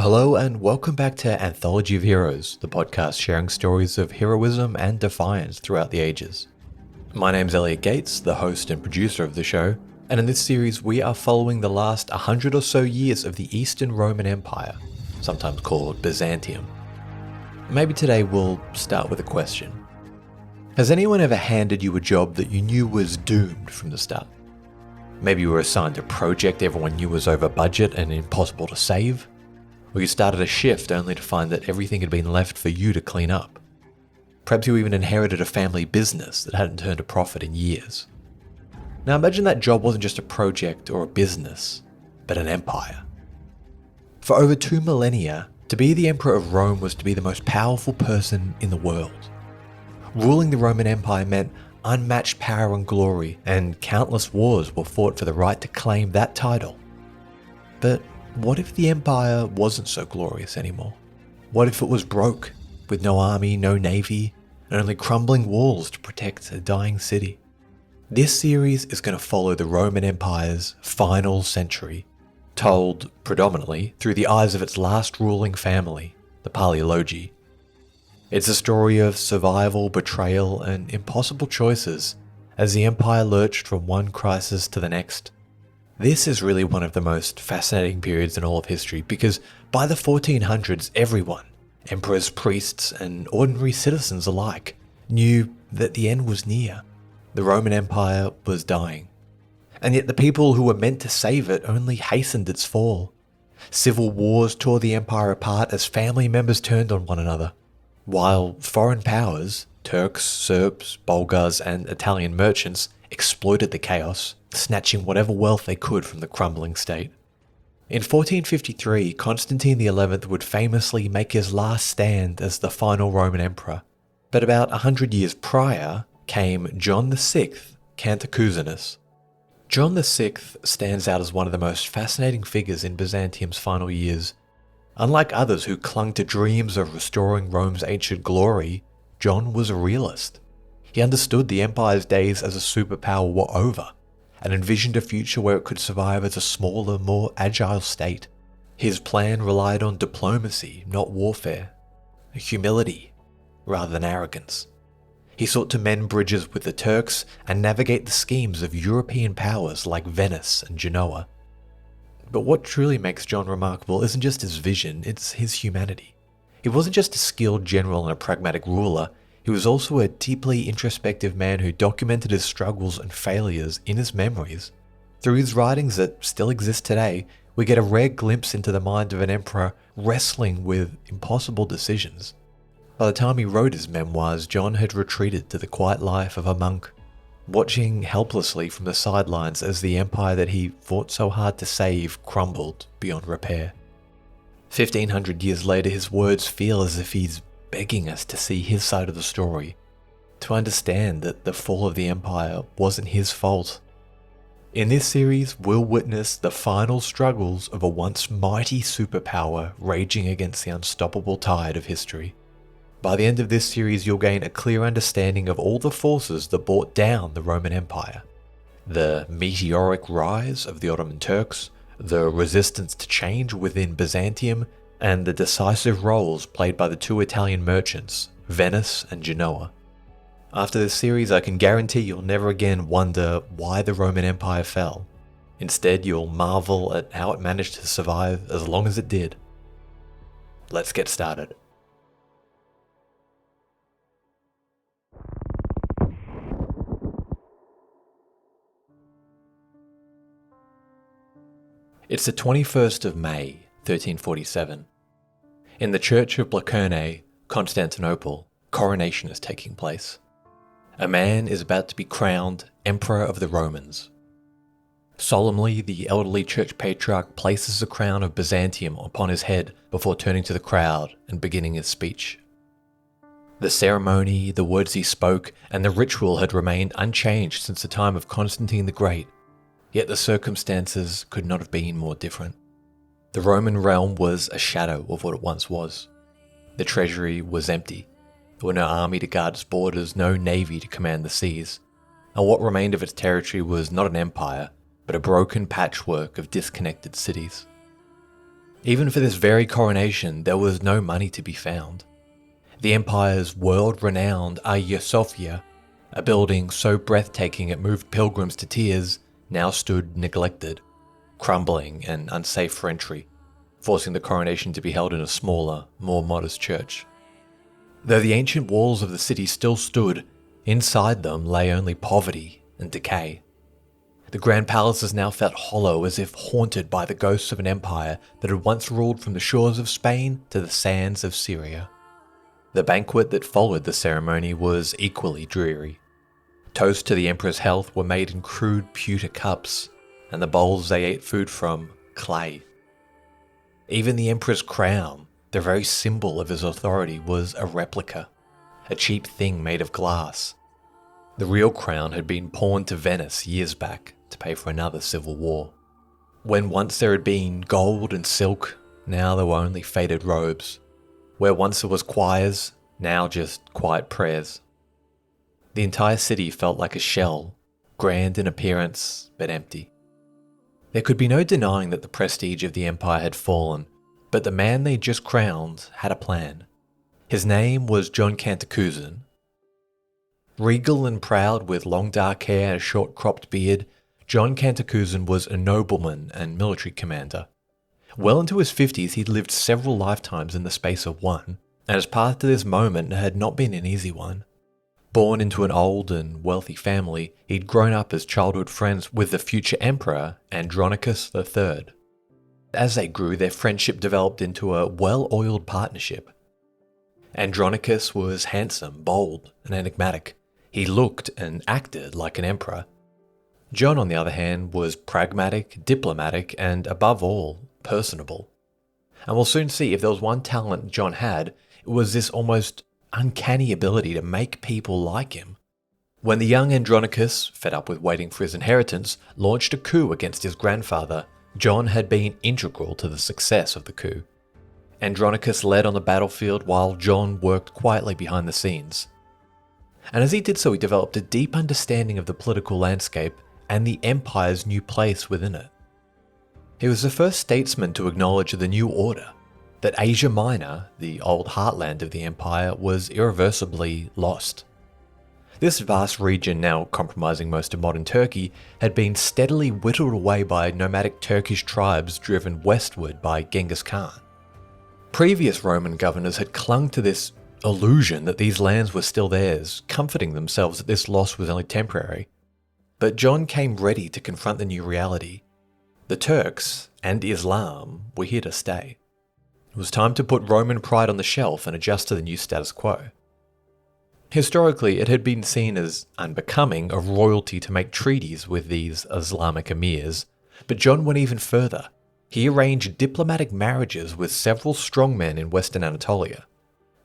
Hello and welcome back to Anthology of Heroes, the podcast sharing stories of heroism and defiance throughout the ages. My name's Elliot Gates, the host and producer of the show, and in this series we are following the last 100 or so years of the Eastern Roman Empire, sometimes called Byzantium. Maybe today we'll start with a question. Has anyone ever handed you a job that you knew was doomed from the start? Maybe you were assigned a project everyone knew was over budget and impossible to save? Or you started a shift only to find that everything had been left for you to clean up. Perhaps you even inherited a family business that hadn't turned a profit in years. Now imagine that job wasn't just a project or a business, but an empire. For over 2 millennia, to be the Emperor of Rome was to be the most powerful person in the world. Ruling the Roman Empire meant unmatched power and glory, and countless wars were fought for the right to claim that title. But what if the empire wasn't so glorious anymore? What if it was broke, with no army, no navy, and only crumbling walls to protect a dying city? This series is going to follow the Roman Empire's final century, told predominantly through the eyes of its last ruling family, the Palæologi. It's a story of survival, betrayal, and impossible choices as the empire lurched from one crisis to the next. This is really one of the most fascinating periods in all of history because by the 1400s, everyone, emperors, priests, and ordinary citizens alike, knew that the end was near. The Roman Empire was dying. And yet the people who were meant to save it only hastened its fall. Civil wars tore the empire apart as family members turned on one another, while foreign powers, Turks, Serbs, Bulgars, and Italian merchants exploited the chaos, snatching whatever wealth they could from the crumbling state. In 1453, Constantine XI would famously make his last stand as the final Roman emperor. But about 100 years prior came John VI Cantacuzenus. John VI stands out as one of the most fascinating figures in Byzantium's final years. Unlike others who clung to dreams of restoring Rome's ancient glory, John was a realist. He understood the empire's days as a superpower were over, and envisioned a future where it could survive as a smaller, more agile state. His plan relied on diplomacy, not warfare, humility rather than arrogance. He sought to mend bridges with the Turks and navigate the schemes of European powers like Venice and Genoa. But what truly makes John remarkable isn't just his vision, it's his humanity. He wasn't just a skilled general and a pragmatic ruler, he was also a deeply introspective man who documented his struggles and failures in his memories. Through his writings that still exist today, we get a rare glimpse into the mind of an emperor wrestling with impossible decisions. By the time he wrote his memoirs, John had retreated to the quiet life of a monk, watching helplessly from the sidelines as the empire that he fought so hard to save crumbled beyond repair. 1500 years later, his words feel as if he's begging us to see his side of the story, to understand that the fall of the empire wasn't his fault. In this series, we'll witness the final struggles of a once mighty superpower raging against the unstoppable tide of history. By the end of this series, you'll gain a clear understanding of all the forces that brought down the Roman Empire. The meteoric rise of the Ottoman Turks, the resistance to change within Byzantium, and the decisive roles played by the two Italian merchants, Venice and Genoa. After this series, I can guarantee you'll never again wonder why the Roman Empire fell. Instead, you'll marvel at how it managed to survive as long as it did. Let's get started. It's the 21st of May, 1347. In the church of Blachernae, Constantinople, coronation is taking place. A man is about to be crowned Emperor of the Romans. Solemnly, the elderly church patriarch places the crown of Byzantium upon his head before turning to the crowd and beginning his speech. The ceremony, the words he spoke, and the ritual had remained unchanged since the time of Constantine the Great, yet the circumstances could not have been more different. The Roman realm was a shadow of what it once was. The treasury was empty. There were no army to guard its borders, no navy to command the seas, and what remained of its territory was not an empire, but a broken patchwork of disconnected cities. Even for this very coronation, there was no money to be found. The empire's world-renowned Hagia Sophia, a building so breathtaking it moved pilgrims to tears, now stood neglected, crumbling and unsafe for entry, forcing the coronation to be held in a smaller, more modest church. Though the ancient walls of the city still stood, inside them lay only poverty and decay. The grand palaces now felt hollow, as if haunted by the ghosts of an empire that had once ruled from the shores of Spain to the sands of Syria. The banquet that followed the ceremony was equally dreary. Toasts to the emperor's health were made in crude pewter cups, and the bowls they ate food from, clay. Even the emperor's crown, the very symbol of his authority, was a replica, a cheap thing made of glass. The real crown had been pawned to Venice years back to pay for another civil war. When once there had been gold and silk, now there were only faded robes. Where once there was choirs, now just quiet prayers. The entire city felt like a shell, grand in appearance, but empty. There could be no denying that the prestige of the empire had fallen, but the man they just crowned had a plan. His name was John Cantacuzene. Regal and proud, with long dark hair and a short cropped beard, John Cantacuzene was a nobleman and military commander. Well into his 50s, he'd lived several lifetimes in the space of one, and his path to this moment had not been an easy one. Born into an old and wealthy family, he'd grown up as childhood friends with the future emperor, Andronicus III. As they grew, their friendship developed into a well-oiled partnership. Andronicus was handsome, bold, and enigmatic. He looked and acted like an emperor. John, on the other hand, was pragmatic, diplomatic, and above all, personable. And we'll soon see, if there was one talent John had, it was this almost uncanny ability to make people like him. When the young Andronicus, fed up with waiting for his inheritance, launched a coup against his grandfather, John had been integral to the success of the coup. Andronicus led on the battlefield while John worked quietly behind the scenes. And as he did so, he developed a deep understanding of the political landscape and the empire's new place within it. He was the first statesman to acknowledge the new order, that Asia Minor, the old heartland of the empire, was irreversibly lost. This vast region, now comprising most of modern Turkey, had been steadily whittled away by nomadic Turkish tribes driven westward by Genghis Khan. Previous Roman governors had clung to this illusion that these lands were still theirs, comforting themselves that this loss was only temporary. But John came ready to confront the new reality. The Turks and Islam were here to stay. It was time to put Roman pride on the shelf and adjust to the new status quo. Historically, it had been seen as unbecoming of royalty to make treaties with these Islamic emirs, but John went even further. He arranged diplomatic marriages with several strongmen in Western Anatolia.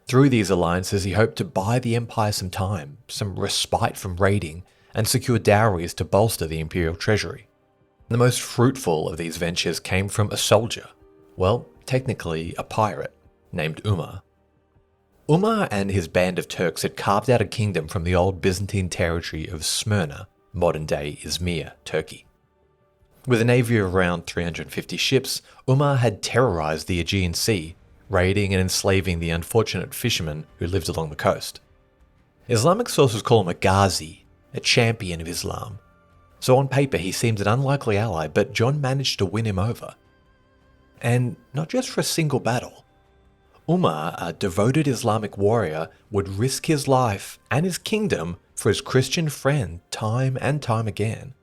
Through these alliances, he hoped to buy the empire some time, some respite from raiding, and secure dowries to bolster the imperial treasury. The most fruitful of these ventures came from a soldier, well, technically a pirate, named Umar. Umar and his band of Turks had carved out a kingdom from the old Byzantine territory of Smyrna, modern-day Izmir, Turkey. With a navy of around 350 ships, Umar had terrorized the Aegean Sea, raiding and enslaving the unfortunate fishermen who lived along the coast. Islamic sources call him a Ghazi, a champion of Islam. So on paper he seemed an unlikely ally, but John managed to win him over. And not just for a single battle. Umar, a devoted Islamic warrior, would risk his life and his kingdom for his Christian friend time and time again.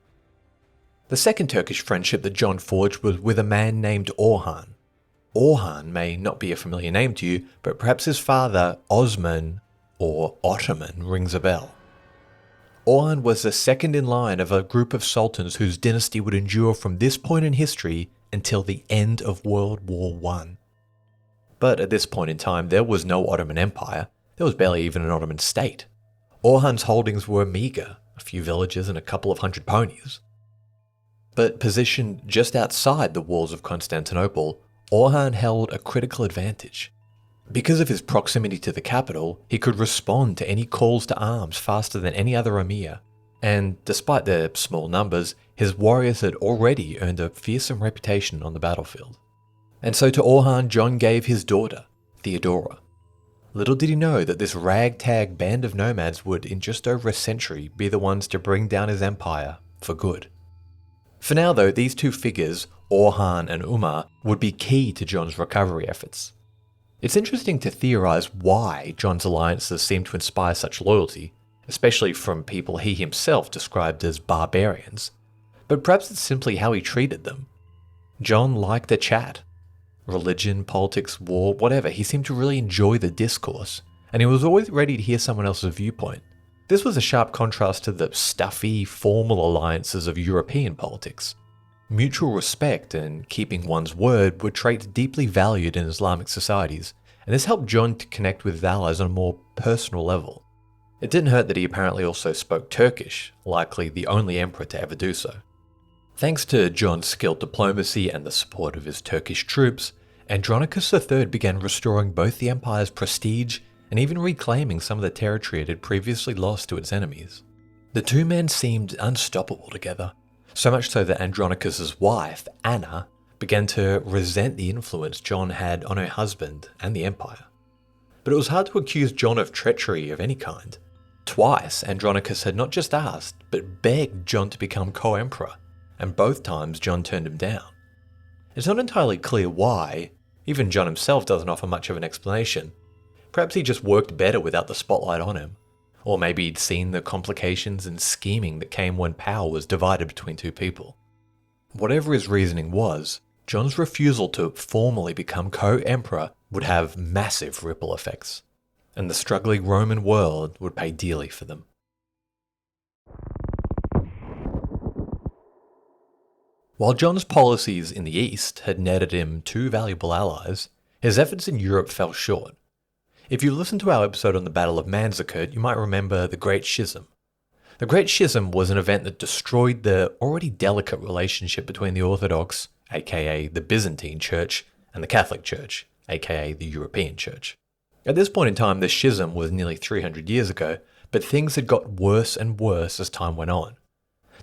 The second Turkish friendship that John forged was with a man named Orhan. Orhan may not be a familiar name to you, but perhaps his father, Osman, or Ottoman, rings a bell. Orhan was the second in line of a group of sultans whose dynasty would endure from this point in history until the end of World War I. But at this point in time, there was no Ottoman Empire. There was barely even an Ottoman state. Orhan's holdings were meagre, a few villages and a couple of hundred ponies. But positioned just outside the walls of Constantinople, Orhan held a critical advantage. Because of his proximity to the capital, he could respond to any calls to arms faster than any other emir, and despite their small numbers, his warriors had already earned a fearsome reputation on the battlefield. And so to Orhan, John gave his daughter, Theodora. Little did he know that this ragtag band of nomads would, in just over a century, be the ones to bring down his empire for good. For now though, these two figures, Orhan and Umar, would be key to John's recovery efforts. It's interesting to theorise why John's alliances seem to inspire such loyalty, especially from people he himself described as barbarians, but perhaps it's simply how he treated them. John liked a chat. Religion, politics, war, whatever, he seemed to really enjoy the discourse, and he was always ready to hear someone else's viewpoint. This was a sharp contrast to the stuffy, formal alliances of European politics. Mutual respect and keeping one's word were traits deeply valued in Islamic societies, and this helped John to connect with his allies on a more personal level. It didn't hurt that he apparently also spoke Turkish, likely the only emperor to ever do so. Thanks to John's skilled diplomacy and the support of his Turkish troops, Andronicus III began restoring both the empire's prestige and even reclaiming some of the territory it had previously lost to its enemies. The two men seemed unstoppable together, so much so that Andronicus's wife, Anna, began to resent the influence John had on her husband and the empire. But it was hard to accuse John of treachery of any kind. Twice, Andronicus had not just asked, but begged John to become co-emperor, and both times John turned him down. It's not entirely clear why. Even John himself doesn't offer much of an explanation. Perhaps he just worked better without the spotlight on him. Or maybe he'd seen the complications and scheming that came when power was divided between two people. Whatever his reasoning was, John's refusal to formally become co-emperor would have massive ripple effects, and the struggling Roman world would pay dearly for them. While John's policies in the East had netted him two valuable allies, his efforts in Europe fell short. If you listen to our episode on the Battle of Manzikert, you might remember the Great Schism. The Great Schism was an event that destroyed the already delicate relationship between the Orthodox, aka the Byzantine Church, and the Catholic Church, aka the European Church. At this point in time, the schism was nearly 300 years ago, but things had got worse and worse as time went on.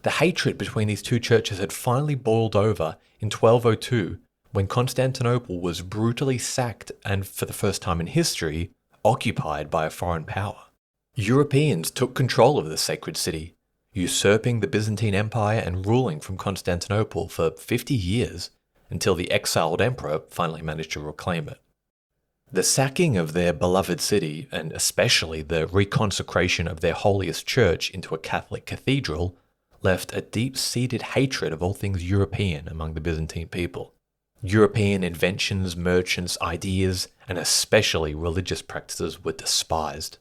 The hatred between these two churches had finally boiled over in 1202 when Constantinople was brutally sacked and, for the first time in history, occupied by a foreign power. Europeans took control of the sacred city, usurping the Byzantine Empire and ruling from Constantinople for 50 years until the exiled emperor finally managed to reclaim it. The sacking of their beloved city, and especially the reconsecration of their holiest church into a Catholic cathedral, left a deep-seated hatred of all things European among the Byzantine people. European inventions, merchants, ideas, and especially religious practices were despised.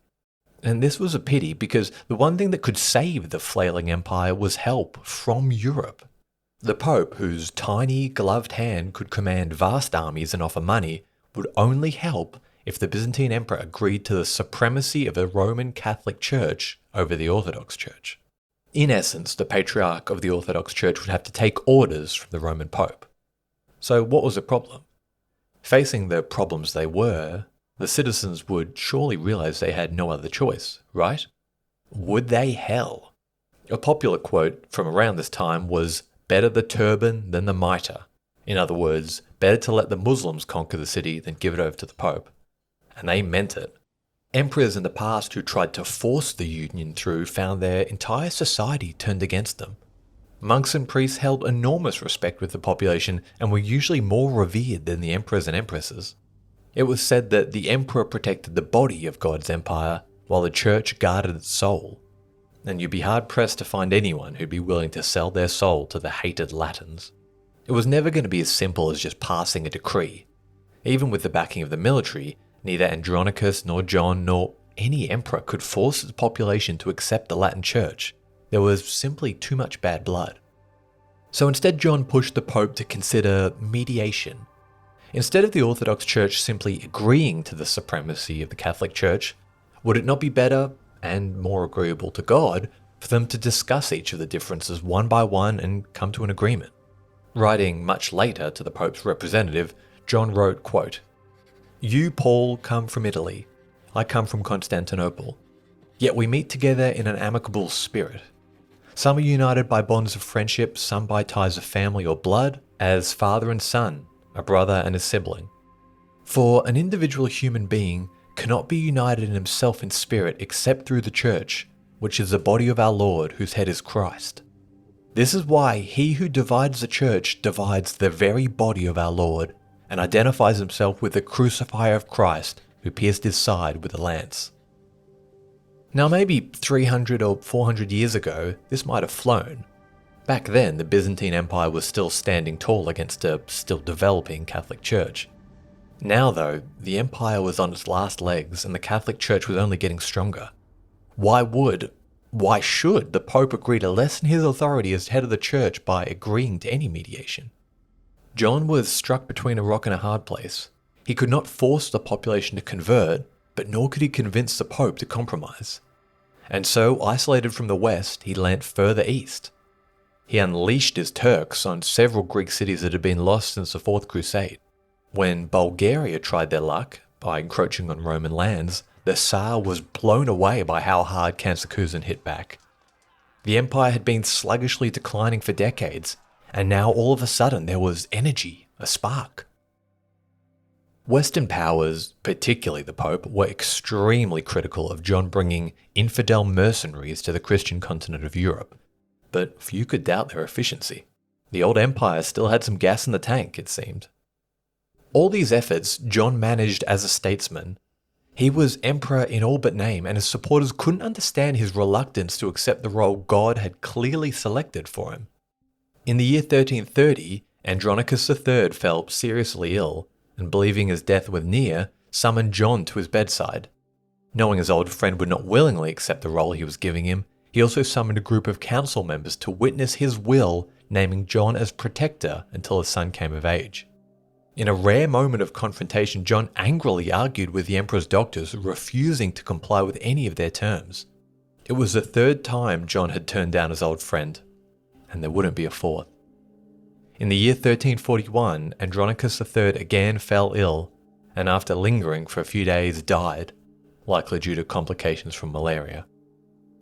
And this was a pity because the one thing that could save the flailing empire was help from Europe. The Pope, whose tiny gloved hand could command vast armies and offer money, would only help if the Byzantine emperor agreed to the supremacy of the Roman Catholic Church over the Orthodox Church. In essence, the Patriarch of the Orthodox Church would have to take orders from the Roman Pope. So what was the problem? Facing the problems they were, the citizens would surely realize they had no other choice, right? Would they hell? A popular quote from around this time was, "Better the turban than the mitre." In other words, better to let the Muslims conquer the city than give it over to the Pope. And they meant it. Emperors in the past who tried to force the union through found their entire society turned against them. Monks and priests held enormous respect with the population and were usually more revered than the emperors and empresses. It was said that the emperor protected the body of God's empire, while the church guarded its soul. And you'd be hard-pressed to find anyone who'd be willing to sell their soul to the hated Latins. It was never going to be as simple as just passing a decree. Even with the backing of the military, neither Andronicus nor John nor any emperor could force its population to accept the Latin Church. There was simply too much bad blood. So instead, John pushed the Pope to consider mediation. Instead of the Orthodox Church simply agreeing to the supremacy of the Catholic Church, would it not be better, and more agreeable to God, for them to discuss each of the differences one by one and come to an agreement? Writing much later to the Pope's representative, John wrote, quote, "You, Paul, come from Italy. I come from Constantinople. Yet we meet together in an amicable spirit. Some are united by bonds of friendship, some by ties of family or blood, as father and son, a brother and a sibling. For an individual human being cannot be united in himself in spirit except through the church, which is the body of our Lord, whose head is Christ. This is why he who divides the church divides the very body of our Lord, and identifies himself with the crucifier of Christ, who pierced his side with a lance. Now maybe 300 or 400 years ago, this might have flown. Back then, the Byzantine Empire was still standing tall against a still developing Catholic Church. Now though, the empire was on its last legs and the Catholic Church was only getting stronger. Why should the Pope agree to lessen his authority as head of the church by agreeing to any mediation? John was struck between a rock and a hard place. He could not force the population to convert, but nor could he convince the Pope to compromise. And so, isolated from the West, he leant further east. He unleashed his Turks on several Greek cities that had been lost since the Fourth Crusade. When Bulgaria tried their luck by encroaching on Roman lands, the Tsar was blown away by how hard Cantacuzene hit back. The empire had been sluggishly declining for decades, and now all of a sudden there was energy, a spark. Western powers, particularly the Pope, were extremely critical of John bringing infidel mercenaries to the Christian continent of Europe, but few could doubt their efficiency. The old empire still had some gas in the tank, it seemed. All these efforts John managed as a statesman. He was emperor in all but name, and his supporters couldn't understand his reluctance to accept the role God had clearly selected for him. In the year 1330, Andronicus III fell seriously ill, and believing his death was near, summoned John to his bedside. Knowing his old friend would not willingly accept the role he was giving him, he also summoned a group of council members to witness his will, naming John as protector until his son came of age. In a rare moment of confrontation, John angrily argued with the emperor's doctors, refusing to comply with any of their terms. It was the third time John had turned down his old friend, and there wouldn't be a fourth. In the year 1341, Andronicus III again fell ill, and after lingering for a few days died, likely due to complications from malaria.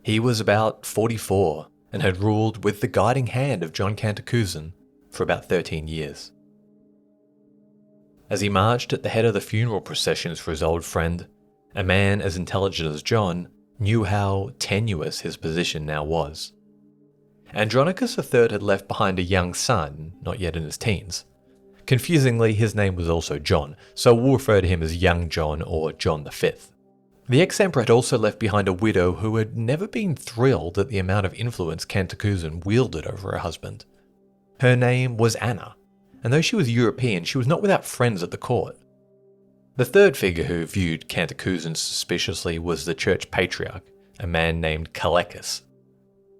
He was about 44 and had ruled with the guiding hand of John Cantacuzene for about 13 years. As he marched at the head of the funeral processions for his old friend, a man as intelligent as John knew how tenuous his position now was. Andronicus III had left behind a young son, not yet in his teens. Confusingly, his name was also John, so we'll refer to him as Young John or John V. The ex-emperor had also left behind a widow who had never been thrilled at the amount of influence Cantacuzene wielded over her husband. Her name was Anna, and though she was European, she was not without friends at the court. The third figure who viewed Cantacuzene suspiciously was the church patriarch, a man named Calecus.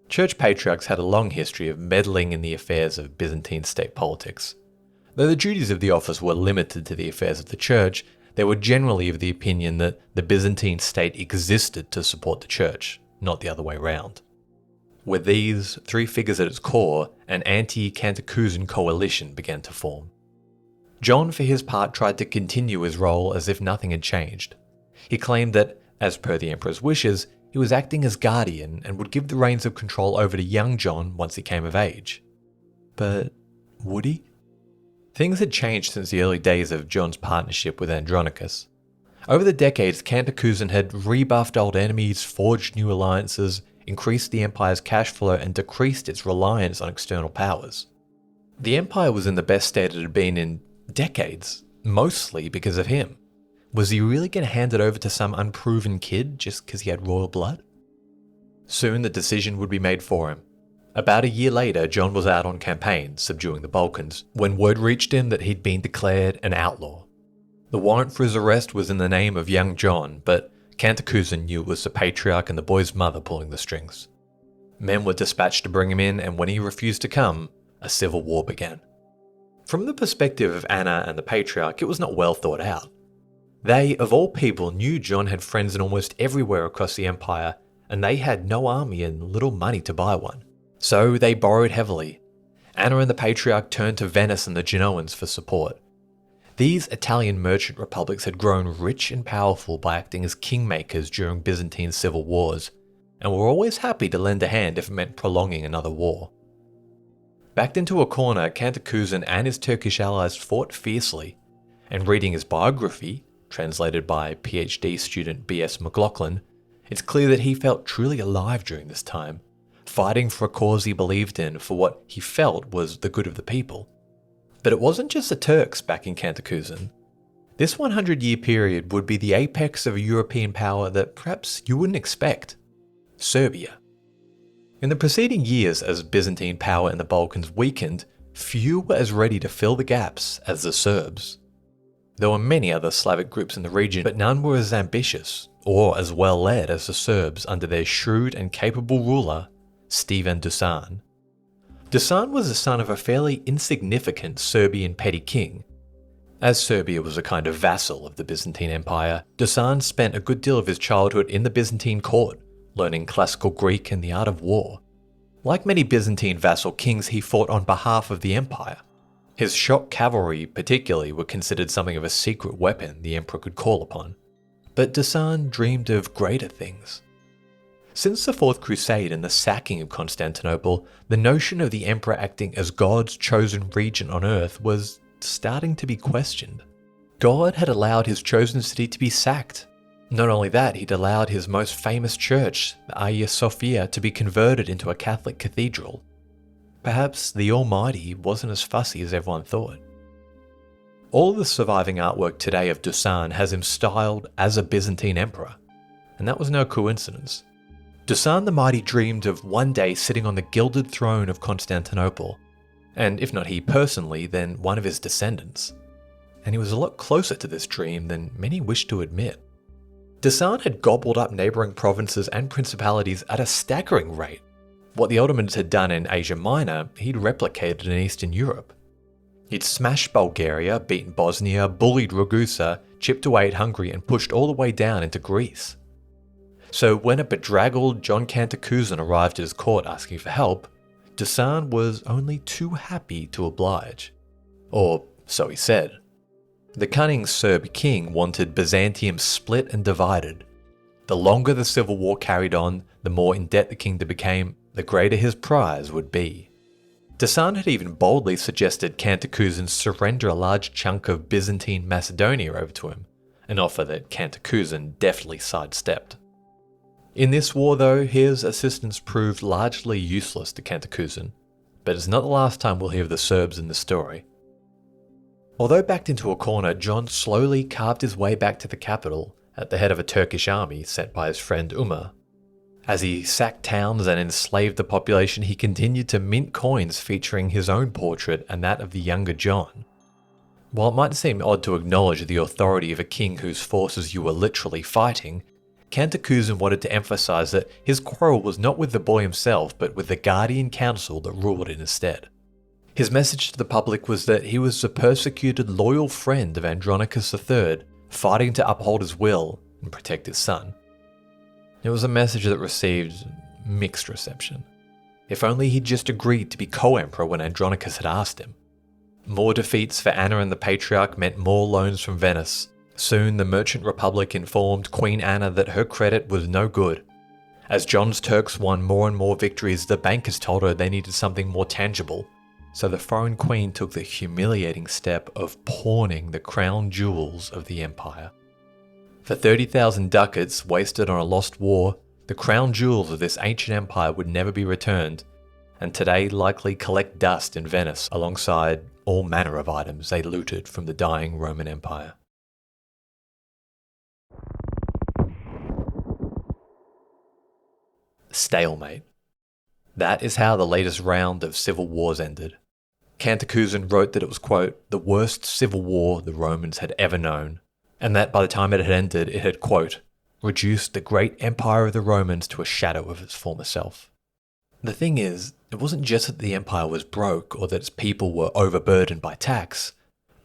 Church patriarchs had a long history of meddling in the affairs of Byzantine state politics. Though the duties of the office were limited to the affairs of the church, they were generally of the opinion that the Byzantine state existed to support the church, not the other way round. With these three figures at its core, an anti-Cantacuzene coalition began to form. John, for his part, tried to continue his role as if nothing had changed. He claimed that, as per the emperor's wishes, he was acting as guardian and would give the reins of control over to young John once he came of age. But would he? Things had changed since the early days of John's partnership with Andronicus. Over the decades, Cantacuzene had rebuffed old enemies, forged new alliances, increased the empire's cash flow, and decreased its reliance on external powers. The empire was in the best state it had been in decades, mostly because of him. Was he really going to hand it over to some unproven kid just because he had royal blood? Soon the decision would be made for him. About a year later, John was out on campaign, subduing the Balkans, when word reached him that he'd been declared an outlaw. The warrant for his arrest was in the name of young John, but Cantacuzene knew it was the patriarch and the boy's mother pulling the strings. Men were dispatched to bring him in, and when he refused to come, a civil war began. From the perspective of Anna and the patriarch, it was not well thought out. They, of all people, knew John had friends in almost everywhere across the empire, and they had no army and little money to buy one. So they borrowed heavily. Anna and the patriarch turned to Venice and the Genoans for support. These Italian merchant republics had grown rich and powerful by acting as kingmakers during Byzantine civil wars, and were always happy to lend a hand if it meant prolonging another war. Backed into a corner, Cantacuzene and his Turkish allies fought fiercely, and reading his biography, translated by PhD student B.S. McLaughlin, it's clear that he felt truly alive during this time, fighting for a cause he believed in for what he felt was the good of the people. But it wasn't just the Turks backing Cantacuzene. This 100-year period would be the apex of a European power that perhaps you wouldn't expect: Serbia. In the preceding years, as Byzantine power in the Balkans weakened, few were as ready to fill the gaps as the Serbs. There were many other Slavic groups in the region, but none were as ambitious or as well led as the Serbs under their shrewd and capable ruler, Stephen Dusan. Dusan was the son of a fairly insignificant Serbian petty king. As Serbia was a kind of vassal of the Byzantine Empire, Dusan spent a good deal of his childhood in the Byzantine court, learning classical Greek and the art of war. Like many Byzantine vassal kings, he fought on behalf of the empire. His shock cavalry particularly were considered something of a secret weapon the emperor could call upon. But Dusan dreamed of greater things. Since the Fourth Crusade and the sacking of Constantinople, the notion of the emperor acting as God's chosen regent on earth was starting to be questioned. God had allowed his chosen city to be sacked. Not only that, he'd allowed his most famous church, the Hagia Sophia, to be converted into a Catholic cathedral. Perhaps the Almighty wasn't as fussy as everyone thought. All the surviving artwork today of Dusan has him styled as a Byzantine emperor, and that was no coincidence. Dusan the Mighty dreamed of one day sitting on the gilded throne of Constantinople, and if not he personally, then one of his descendants. And he was a lot closer to this dream than many wished to admit. Dusan had gobbled up neighbouring provinces and principalities at a staggering rate. What the Ottomans had done in Asia Minor, he'd replicated in Eastern Europe. He'd smashed Bulgaria, beaten Bosnia, bullied Ragusa, chipped away at Hungary, and pushed all the way down into Greece. So when a bedraggled John Cantacuzene arrived at his court asking for help, Dusan was only too happy to oblige. Or so he said. The cunning Serb king wanted Byzantium split and divided. The longer the civil war carried on, the more in debt the kingdom became, the greater his prize would be. Dusan had even boldly suggested Cantacuzene surrender a large chunk of Byzantine Macedonia over to him, an offer that Cantacuzene deftly sidestepped. In this war though, his assistance proved largely useless to Cantacuzene, but it's not the last time we'll hear of the Serbs in the story. Although backed into a corner, John slowly carved his way back to the capital at the head of a Turkish army sent by his friend Umar. As he sacked towns and enslaved the population, he continued to mint coins featuring his own portrait and that of the younger John. While it might seem odd to acknowledge the authority of a king whose forces you were literally fighting, Cantacuzene wanted to emphasize that his quarrel was not with the boy himself, but with the guardian council that ruled in his stead. His message to the public was that he was the persecuted loyal friend of Andronicus III, fighting to uphold his will and protect his son. It was a message that received mixed reception. If only he'd just agreed to be co-emperor when Andronicus had asked him. More defeats for Anna and the Patriarch meant more loans from Venice. Soon the Merchant Republic informed Queen Anna that her credit was no good. As John's Turks won more and more victories, the bankers told her they needed something more tangible. So the foreign queen took the humiliating step of pawning the crown jewels of the empire. For 30,000 ducats wasted on a lost war, the crown jewels of this ancient empire would never be returned, and today likely collect dust in Venice alongside all manner of items they looted from the dying Roman Empire. Stalemate. That is how the latest round of civil wars ended. Cantacuzene wrote that it was, quote, the worst civil war the Romans had ever known, and that by the time it had ended, it had, quote, reduced the great empire of the Romans to a shadow of its former self. The thing is, it wasn't just that the empire was broke or that its people were overburdened by tax.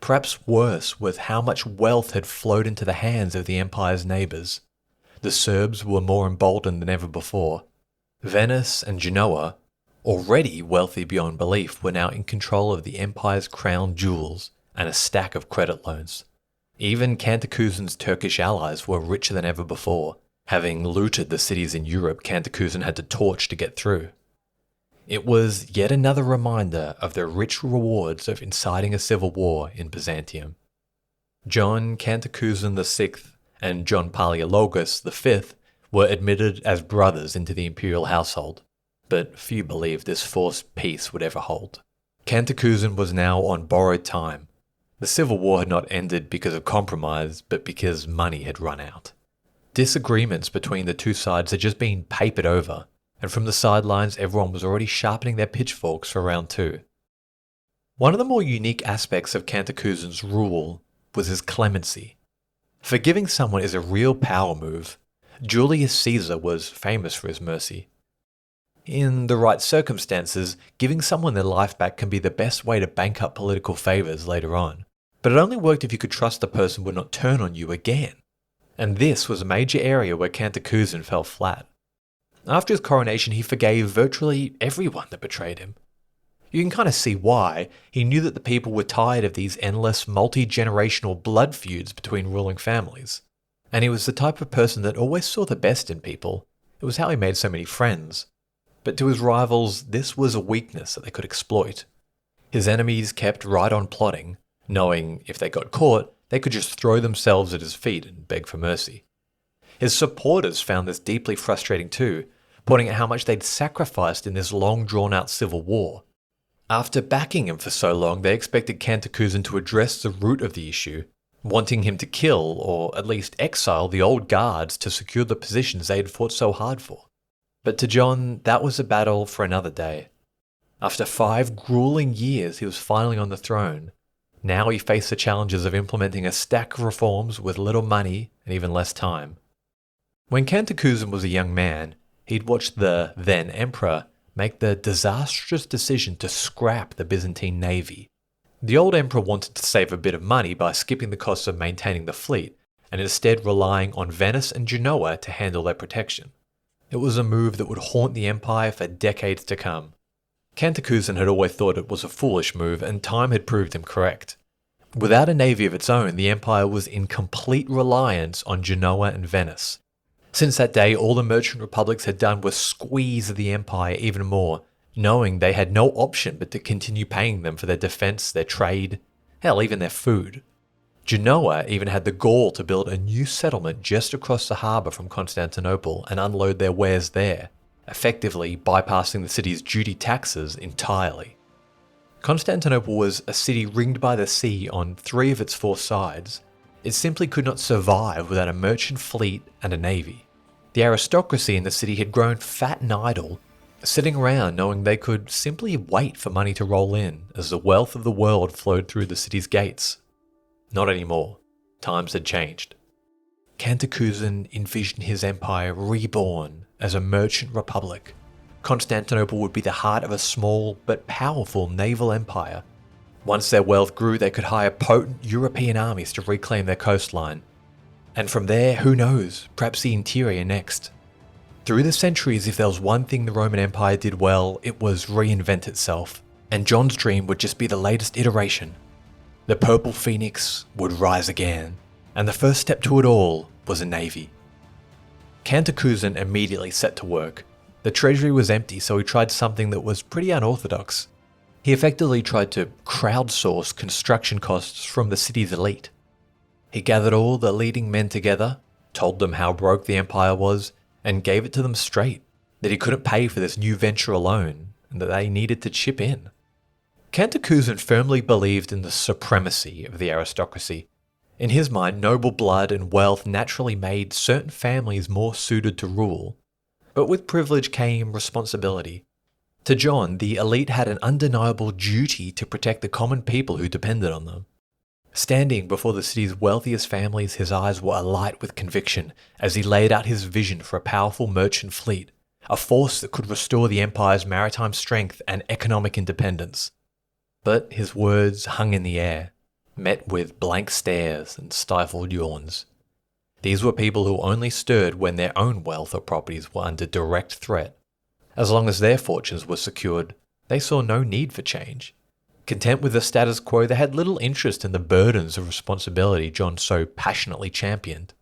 Perhaps worse was how much wealth had flowed into the hands of the empire's neighbours. The Serbs were more emboldened than ever before. Venice and Genoa, already wealthy beyond belief, were now in control of the empire's crown jewels and a stack of credit loans. Even Cantacuzene's Turkish allies were richer than ever before, having looted the cities in Europe Cantacuzene had to torch to get through. It was yet another reminder of the rich rewards of inciting a civil war in Byzantium. John Cantacuzene VI and John Palaiologos V were admitted as brothers into the imperial household, but few believed this forced peace would ever hold. Cantacuzene was now on borrowed time. The civil war had not ended because of compromise, but because money had run out. Disagreements between the two sides had just been papered over, and from the sidelines everyone was already sharpening their pitchforks for round two. One of the more unique aspects of Cantacuzene's rule was his clemency. Forgiving someone is a real power move. Julius Caesar was famous for his mercy. In the right circumstances, giving someone their life back can be the best way to bank up political favours later on. But it only worked if you could trust the person would not turn on you again. And this was a major area where Cantacuzene fell flat. After his coronation, he forgave virtually everyone that betrayed him. You can kind of see why. He knew that the people were tired of these endless, multi-generational blood feuds between ruling families. And he was the type of person that always saw the best in people. It was how he made so many friends. But to his rivals, this was a weakness that they could exploit. His enemies kept right on plotting, knowing if they got caught, they could just throw themselves at his feet and beg for mercy. His supporters found this deeply frustrating too, pointing at how much they'd sacrificed in this long drawn-out civil war. After backing him for so long, they expected Cantacuzene to address the root of the issue, wanting him to kill, or at least exile, the old guards to secure the positions they had fought so hard for. But to John, that was a battle for another day. After 5 grueling years, he was finally on the throne. Now he faced the challenges of implementing a stack of reforms with little money and even less time. When Cantacuzene was a young man, he'd watched the then emperor make the disastrous decision to scrap the Byzantine navy. The old emperor wanted to save a bit of money by skipping the costs of maintaining the fleet, and instead relying on Venice and Genoa to handle their protection. It was a move that would haunt the empire for decades to come. Cantacuzene had always thought it was a foolish move, and time had proved him correct. Without a navy of its own, the empire was in complete reliance on Genoa and Venice. Since that day, all the merchant republics had done was squeeze the empire even more, knowing they had no option but to continue paying them for their defense, their trade, hell, even their food. Genoa even had the gall to build a new settlement just across the harbour from Constantinople and unload their wares there, effectively bypassing the city's duty taxes entirely. Constantinople was a city ringed by the sea on 3 of its 4 sides. It simply could not survive without a merchant fleet and a navy. The aristocracy in the city had grown fat and idle, sitting around knowing they could simply wait for money to roll in as the wealth of the world flowed through the city's gates. Not anymore. Times had changed. Cantacuzene envisioned his empire reborn as a merchant republic. Constantinople would be the heart of a small but powerful naval empire. Once their wealth grew, they could hire potent European armies to reclaim their coastline. And from there, who knows, perhaps the interior next. Through the centuries, if there was one thing the Roman Empire did well, it was reinvent itself. And John's dream would just be the latest iteration. The Purple Phoenix would rise again, and the first step to it all was a navy. Cantacuzene immediately set to work. The treasury was empty, so he tried something that was pretty unorthodox. He effectively tried to crowdsource construction costs from the city's elite. He gathered all the leading men together, told them how broke the empire was, and gave it to them straight, that he couldn't pay for this new venture alone, and that they needed to chip in. Cantacuzene firmly believed in the supremacy of the aristocracy. In his mind, noble blood and wealth naturally made certain families more suited to rule. But with privilege came responsibility. To John, the elite had an undeniable duty to protect the common people who depended on them. Standing before the city's wealthiest families, his eyes were alight with conviction as he laid out his vision for a powerful merchant fleet, a force that could restore the empire's maritime strength and economic independence. But his words hung in the air, met with blank stares and stifled yawns. These were people who only stirred when their own wealth or properties were under direct threat. As long as their fortunes were secured, they saw no need for change. Content with the status quo, they had little interest in the burdens of responsibility John so passionately championed.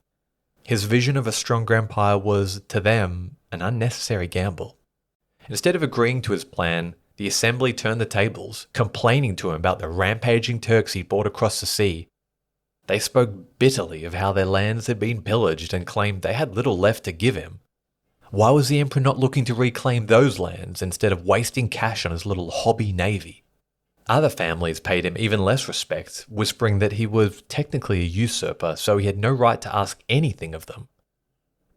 His vision of a stronger empire was, to them, an unnecessary gamble. Instead of agreeing to his plan, the assembly turned the tables, complaining to him about the rampaging Turks he'd brought across the sea. They spoke bitterly of how their lands had been pillaged and claimed they had little left to give him. Why was the emperor not looking to reclaim those lands instead of wasting cash on his little hobby navy? Other families paid him even less respect, whispering that he was technically a usurper, so he had no right to ask anything of them.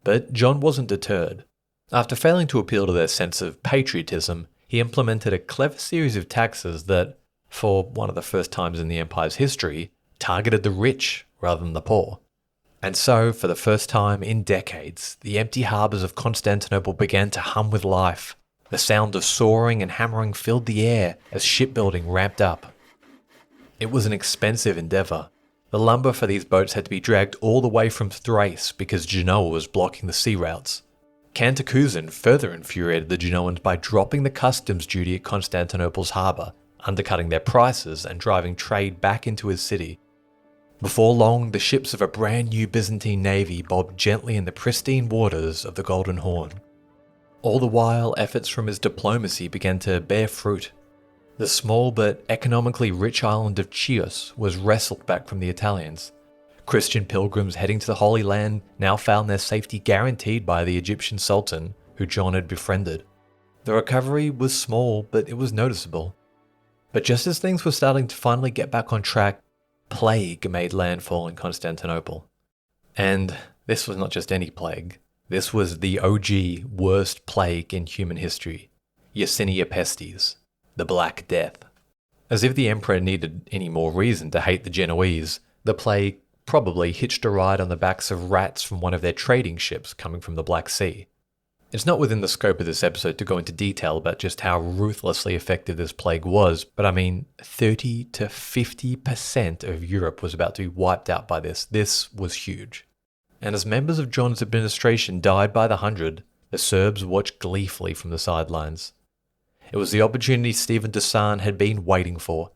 But John wasn't deterred. After failing to appeal to their sense of patriotism, he implemented a clever series of taxes that, for one of the first times in the empire's history, targeted the rich rather than the poor. And so, for the first time in decades, the empty harbours of Constantinople began to hum with life. The sound of soaring and hammering filled the air as shipbuilding ramped up. It was an expensive endeavour. The lumber for these boats had to be dragged all the way from Thrace because Genoa was blocking the sea routes. Cantacuzene further infuriated the Genoans by dropping the customs duty at Constantinople's harbour, undercutting their prices and driving trade back into his city. Before long, the ships of a brand new Byzantine navy bobbed gently in the pristine waters of the Golden Horn. All the while, efforts from his diplomacy began to bear fruit. The small but economically rich island of Chios was wrestled back from the Italians. Christian pilgrims heading to the Holy Land now found their safety guaranteed by the Egyptian Sultan, who John had befriended. The recovery was small, but it was noticeable. But just as things were starting to finally get back on track, plague made landfall in Constantinople. And this was not just any plague. This was the OG worst plague in human history, Yersinia Pestis, the Black Death. As if the emperor needed any more reason to hate the Genoese, the plague probably hitched a ride on the backs of rats from one of their trading ships coming from the Black Sea. It's not within the scope of this episode to go into detail about just how ruthlessly effective this plague was, but I mean, 30 to 50% of Europe was about to be wiped out by this. This was huge. And as members of John's administration died by the hundred, the Serbs watched gleefully from the sidelines. It was the opportunity Stephen Dusan had been waiting for.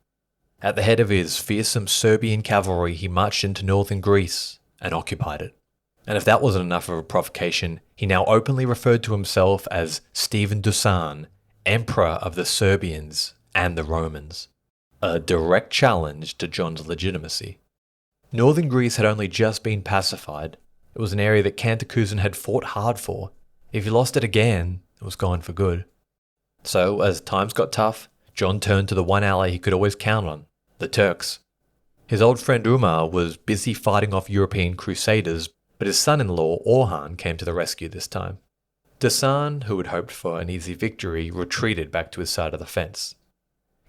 At the head of his fearsome Serbian cavalry, he marched into northern Greece and occupied it. And if that wasn't enough of a provocation, he now openly referred to himself as Stephen Dusan, Emperor of the Serbians and the Romans. A direct challenge to John's legitimacy. Northern Greece had only just been pacified. It was an area that Cantacuzene had fought hard for. If he lost it again, it was gone for good. So, as times got tough, John turned to the one ally he could always count on, the Turks. His old friend Umar was busy fighting off European crusaders, but his son-in-law Orhan came to the rescue this time. Dusan, who had hoped for an easy victory, retreated back to his side of the fence.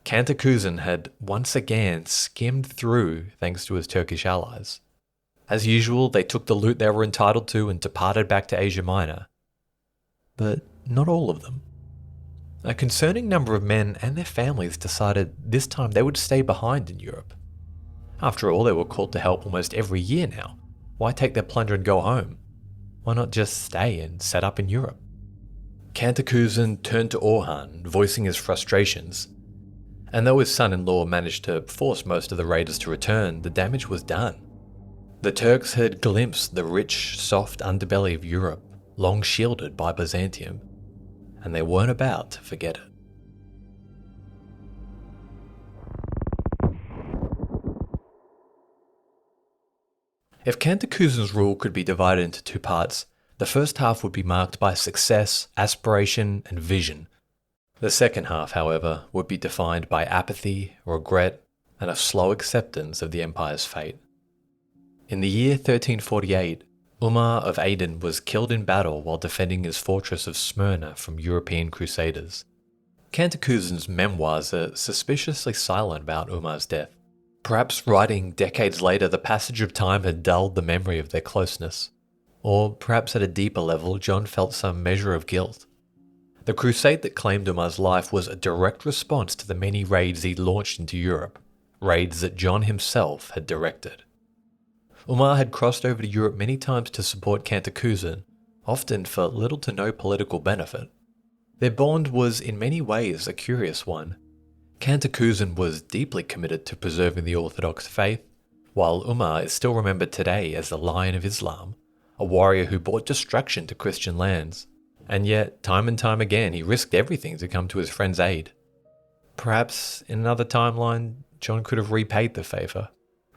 Cantacuzene had once again skimmed through thanks to his Turkish allies. As usual, they took the loot they were entitled to and departed back to Asia Minor. But not all of them. A concerning number of men and their families decided this time they would stay behind in Europe. After all, they were called to help almost every year now. Why take their plunder and go home? Why not just stay and set up in Europe? Cantacuzene turned to Orhan, voicing his frustrations. And though his son-in-law managed to force most of the raiders to return, the damage was done. The Turks had glimpsed the rich, soft underbelly of Europe, long shielded by Byzantium, and they weren't about to forget it. If Cantacuzene's rule could be divided into two parts, the first half would be marked by success, aspiration, and vision. The second half, however, would be defined by apathy, regret, and a slow acceptance of the empire's fate. In the year 1348, Umar of Aden was killed in battle while defending his fortress of Smyrna from European crusaders. Cantacuzene's memoirs are suspiciously silent about Umar's death. Perhaps writing decades later, the passage of time had dulled the memory of their closeness. Or perhaps at a deeper level, John felt some measure of guilt. The crusade that claimed Umar's life was a direct response to the many raids he'd launched into Europe, raids that John himself had directed. Umar had crossed over to Europe many times to support Cantacuzene, often for little to no political benefit. Their bond was in many ways a curious one. Cantacuzene was deeply committed to preserving the Orthodox faith, while Umar is still remembered today as the Lion of Islam, a warrior who brought destruction to Christian lands. And yet, time and time again, he risked everything to come to his friend's aid. Perhaps in another timeline, John could have repaid the favour.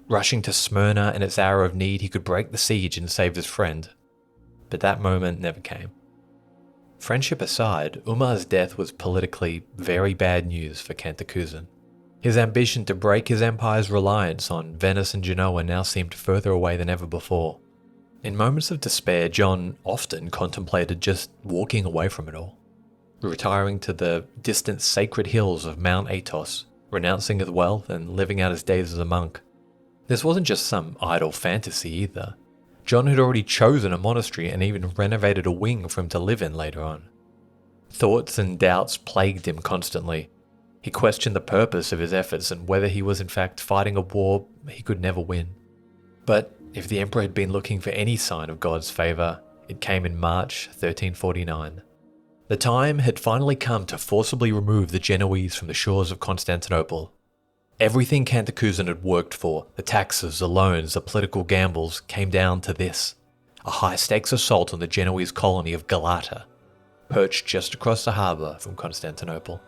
Rushing to Smyrna in its hour of need, he could break the siege and save his friend. But that moment never came. Friendship aside, Umar's death was politically very bad news for Cantacuzene. His ambition to break his empire's reliance on Venice and Genoa now seemed further away than ever before. In moments of despair, John often contemplated just walking away from it all, retiring to the distant sacred hills of Mount Athos, renouncing his wealth and living out his days as a monk. This wasn't just some idle fantasy either. John had already chosen a monastery and even renovated a wing for him to live in later on. Thoughts and doubts plagued him constantly. He questioned the purpose of his efforts and whether he was in fact fighting a war he could never win. But if the emperor had been looking for any sign of God's favour, it came in March 1349. The time had finally come to forcibly remove the Genoese from the shores of Constantinople. Everything Cantacuzene had worked for, the taxes, the loans, the political gambles, came down to this: a high-stakes assault on the Genoese colony of Galata, perched just across the harbour from Constantinople.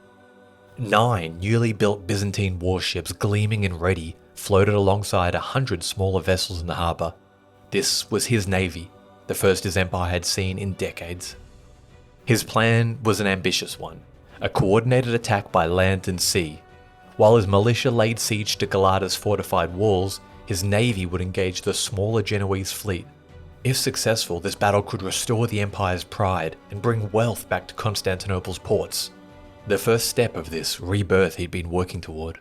9 newly built Byzantine warships, gleaming and ready, floated alongside 100 smaller vessels in the harbour. This was his navy, the first his empire had seen in decades. His plan was an ambitious one, a coordinated attack by land and sea. While his militia laid siege to Galata's fortified walls, his navy would engage the smaller Genoese fleet. If successful, this battle could restore the empire's pride and bring wealth back to Constantinople's ports. The first step of this rebirth he'd been working toward.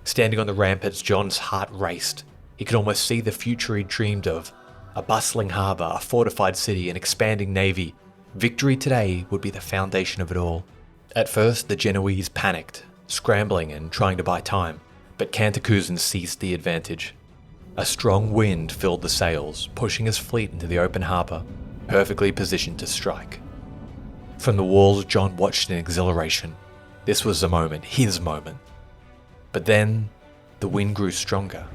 Standing on the ramparts, John's heart raced. He could almost see the future he dreamed of. A bustling harbour, a fortified city, an expanding navy. Victory today would be the foundation of it all. At first, the Genoese panicked, scrambling and trying to buy time, but Cantacuzene seized the advantage. A strong wind filled the sails, pushing his fleet into the open harbour, perfectly positioned to strike. From the walls, John watched in exhilaration. This was the moment, his moment. But then, the wind grew stronger.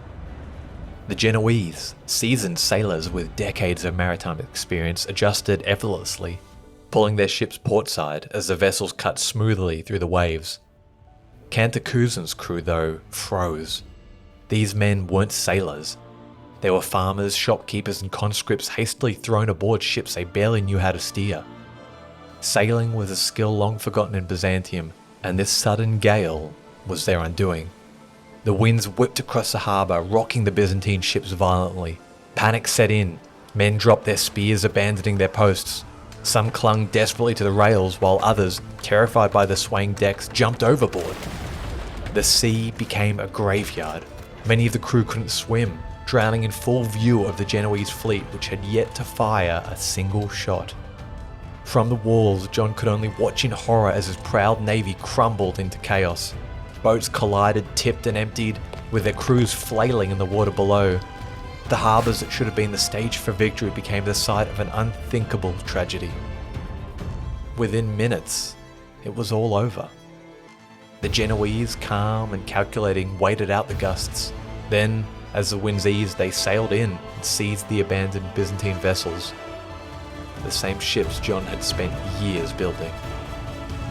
The Genoese, seasoned sailors with decades of maritime experience, adjusted effortlessly, pulling their ships portside as the vessels cut smoothly through the waves. Cantacuzene's crew, though, froze. These men weren't sailors. They were farmers, shopkeepers, and conscripts hastily thrown aboard ships they barely knew how to steer. Sailing was a skill long forgotten in Byzantium, and this sudden gale was their undoing. The winds whipped across the harbour, rocking the Byzantine ships violently. Panic set in. Men dropped their spears, abandoning their posts. Some clung desperately to the rails, while others, terrified by the swaying decks, jumped overboard. The sea became a graveyard. Many of the crew couldn't swim, drowning in full view of the Genoese fleet, which had yet to fire a single shot. From the walls, John could only watch in horror as his proud navy crumbled into chaos. Boats collided, tipped and emptied, with their crews flailing in the water below. The harbours that should have been the stage for victory became the site of an unthinkable tragedy. Within minutes, it was all over. The Genoese, calm and calculating, waited out the gusts. Then, as the winds eased, they sailed in and seized the abandoned Byzantine vessels. The same ships John had spent years building.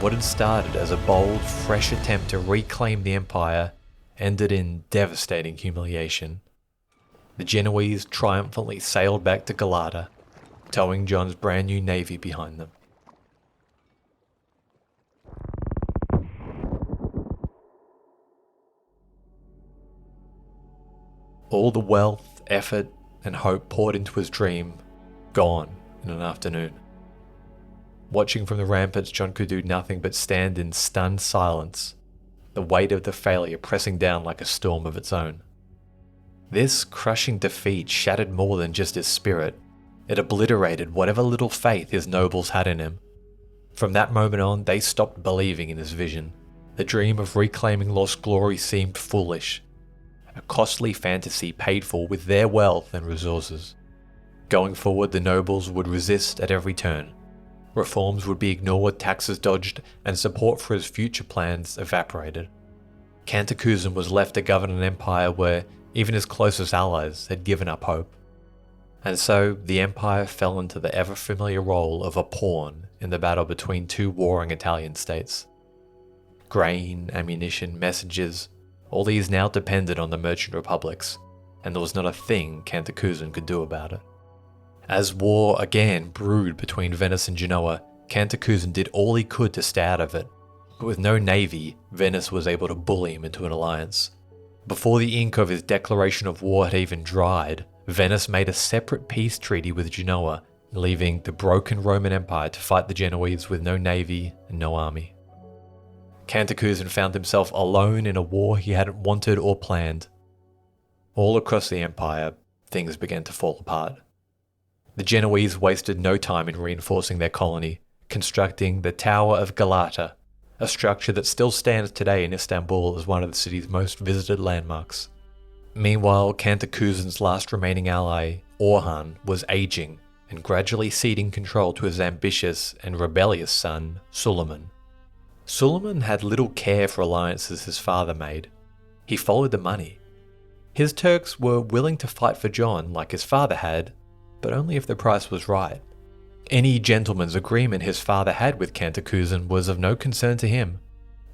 What had started as a bold, fresh attempt to reclaim the empire ended in devastating humiliation. The Genoese triumphantly sailed back to Galata, towing John's brand new navy behind them. All the wealth, effort, and hope poured into his dream, gone in an afternoon. Watching from the ramparts, John could do nothing but stand in stunned silence, the weight of the failure pressing down like a storm of its own. This crushing defeat shattered more than just his spirit. It obliterated whatever little faith his nobles had in him. From that moment on, they stopped believing in his vision. The dream of reclaiming lost glory seemed foolish, a costly fantasy paid for with their wealth and resources. Going forward, the nobles would resist at every turn. Reforms would be ignored, taxes dodged, and support for his future plans evaporated. Cantacuzene was left to govern an empire where even his closest allies had given up hope. And so the empire fell into the ever-familiar role of a pawn in the battle between two warring Italian states. Grain, ammunition, messages, all these now depended on the merchant republics, and there was not a thing Cantacuzene could do about it. As war again brewed between Venice and Genoa, Cantacuzene did all he could to stay out of it, but with no navy, Venice was able to bully him into an alliance. Before the ink of his declaration of war had even dried, Venice made a separate peace treaty with Genoa, leaving the broken Roman Empire to fight the Genoese with no navy and no army. Cantacuzene found himself alone in a war he hadn't wanted or planned. All across the empire, things began to fall apart. The Genoese wasted no time in reinforcing their colony, constructing the Tower of Galata, a structure that still stands today in Istanbul as one of the city's most visited landmarks. Meanwhile, Cantacuzene's last remaining ally, Orhan, was aging and gradually ceding control to his ambitious and rebellious son, Suleiman. Suleiman had little care for alliances his father made. He followed the money. His Turks were willing to fight for John like his father had, but only if the price was right. Any gentleman's agreement his father had with Cantacuzene was of no concern to him.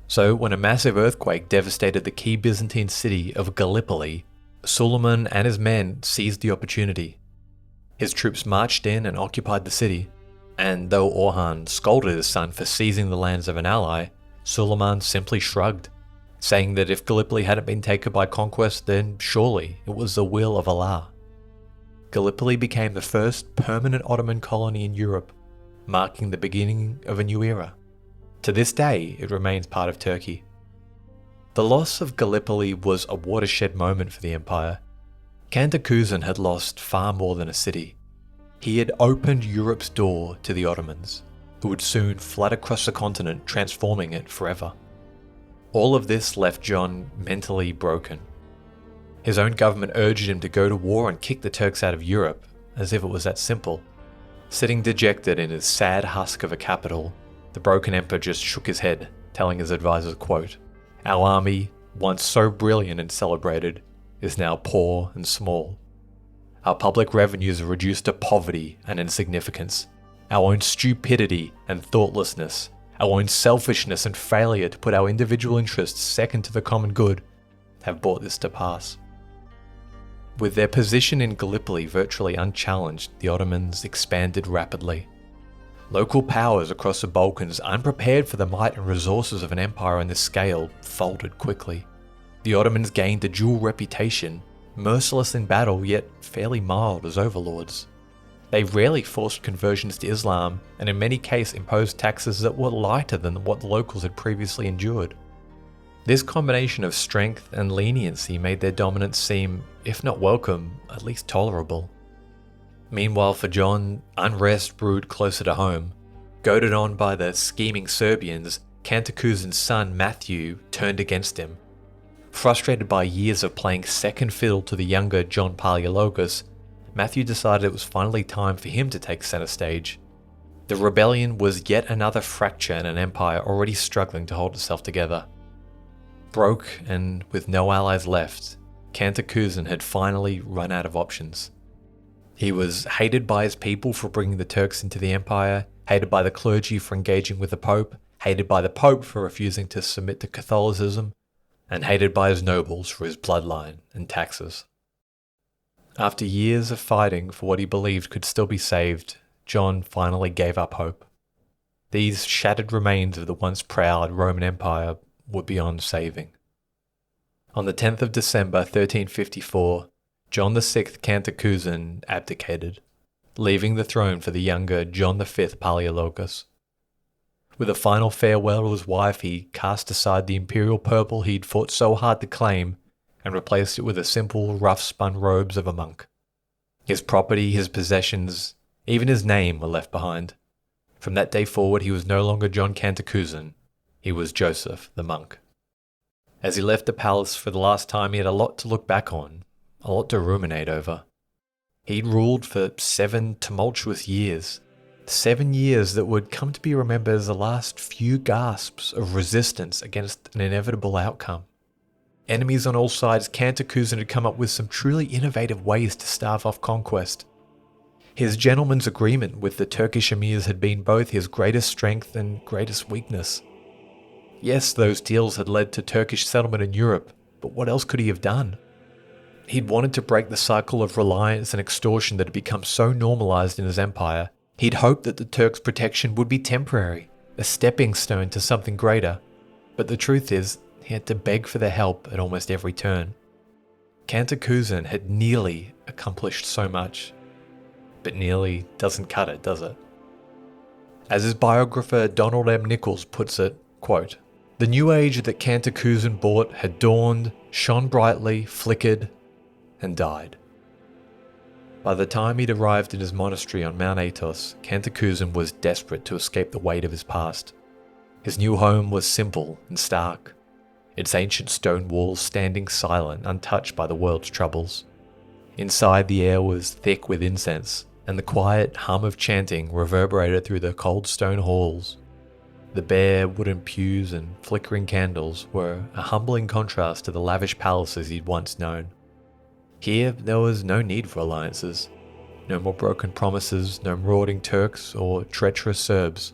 So when a massive earthquake devastated the key Byzantine city of Gallipoli, Suleiman and his men seized the opportunity. His troops marched in and occupied the city, and though Orhan scolded his son for seizing the lands of an ally, Suleiman simply shrugged, saying that if Gallipoli hadn't been taken by conquest, then surely it was the will of Allah. Gallipoli became the first permanent Ottoman colony in Europe, marking the beginning of a new era. To this day, it remains part of Turkey. The loss of Gallipoli was a watershed moment for the empire. Cantacuzene had lost far more than a city. He had opened Europe's door to the Ottomans, who would soon flood across the continent, transforming it forever. All of this left John mentally broken. His own government urged him to go to war and kick the Turks out of Europe, as if it was that simple. Sitting dejected in his sad husk of a capital, the broken emperor just shook his head, telling his advisors, quote, "Our army, once so brilliant and celebrated, is now poor and small. Our public revenues are reduced to poverty and insignificance. Our own stupidity and thoughtlessness, our own selfishness and failure to put our individual interests second to the common good have brought this to pass." With their position in Gallipoli virtually unchallenged, the Ottomans expanded rapidly. Local powers across the Balkans, unprepared for the might and resources of an empire on this scale, folded quickly. The Ottomans gained a dual reputation, merciless in battle yet fairly mild as overlords. They rarely forced conversions to Islam, and in many cases imposed taxes that were lighter than what the locals had previously endured. This combination of strength and leniency made their dominance seem, if not welcome, at least tolerable. Meanwhile for John, unrest brewed closer to home. Goaded on by the scheming Serbians, Cantacuzene's son Matthew turned against him. Frustrated by years of playing second fiddle to the younger John Palaiologos, Matthew decided it was finally time for him to take center stage. The rebellion was yet another fracture in an empire already struggling to hold itself together. Broke and with no allies left, Cantacuzene had finally run out of options. He was hated by his people for bringing the Turks into the empire, hated by the clergy for engaging with the Pope, hated by the Pope for refusing to submit to Catholicism, and hated by his nobles for his bloodline and taxes. After years of fighting for what he believed could still be saved, John finally gave up hope. These shattered remains of the once proud Roman Empire were beyond saving. On the 10th of December 1354, John VI Cantacuzene abdicated, leaving the throne for the younger John V Palaiologos. With a final farewell to his wife, he cast aside the imperial purple he'd fought so hard to claim and replaced it with the simple, rough-spun robes of a monk. His property, his possessions, even his name were left behind. From that day forward, he was no longer John Cantacuzene. He was Joseph the monk. As he left the palace for the last time, he had a lot to look back on, a lot to ruminate over. He'd ruled for 7 tumultuous years, 7 years that would come to be remembered as the last few gasps of resistance against an inevitable outcome. Enemies on all sides, Cantacuzene had come up with some truly innovative ways to stave off conquest. His gentleman's agreement with the Turkish emirs had been both his greatest strength and greatest weakness. Yes, those deals had led to Turkish settlement in Europe, but what else could he have done? He'd wanted to break the cycle of reliance and extortion that had become so normalized in his empire. He'd hoped that the Turks' protection would be temporary, a stepping stone to something greater. But the truth is, he had to beg for their help at almost every turn. Cantacuzene had nearly accomplished so much. But nearly doesn't cut it, does it? As his biographer Donald M. Nichols puts it, quote, "The new age that Cantacuzene brought had dawned, shone brightly, flickered, and died." By the time he'd arrived in his monastery on Mount Athos, Cantacuzene was desperate to escape the weight of his past. His new home was simple and stark, its ancient stone walls standing silent, untouched by the world's troubles. Inside, the air was thick with incense, and the quiet hum of chanting reverberated through the cold stone halls. The bare wooden pews and flickering candles were a humbling contrast to the lavish palaces he'd once known. Here, there was no need for alliances. No more broken promises, no marauding Turks or treacherous Serbs.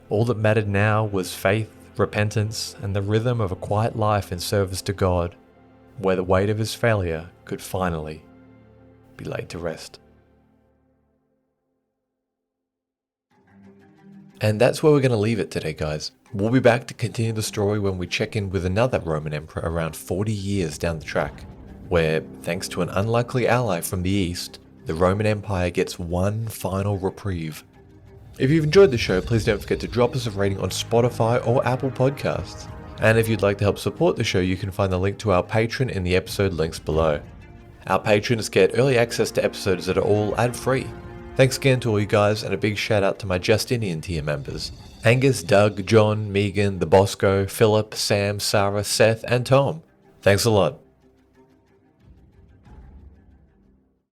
All that mattered now was faith, repentance, and the rhythm of a quiet life in service to God, where the weight of his failure could finally be laid to rest. And that's where we're going to leave it today, guys. We'll be back to continue the story when we check in with another Roman emperor around 40 years down the track, where, thanks to an unlikely ally from the east, the Roman Empire gets one final reprieve. If you've enjoyed the show, please don't forget to drop us a rating on Spotify or Apple Podcasts. And if you'd like to help support the show, you can find the link to our Patreon in the episode links below. Our patrons get early access to episodes that are all ad-free. Thanks again to all you guys, and a big shout out to my Justinian tier members: Angus, Doug, John, Megan, the Bosco, Philip, Sam, Sarah, Seth, and Tom. Thanks a lot.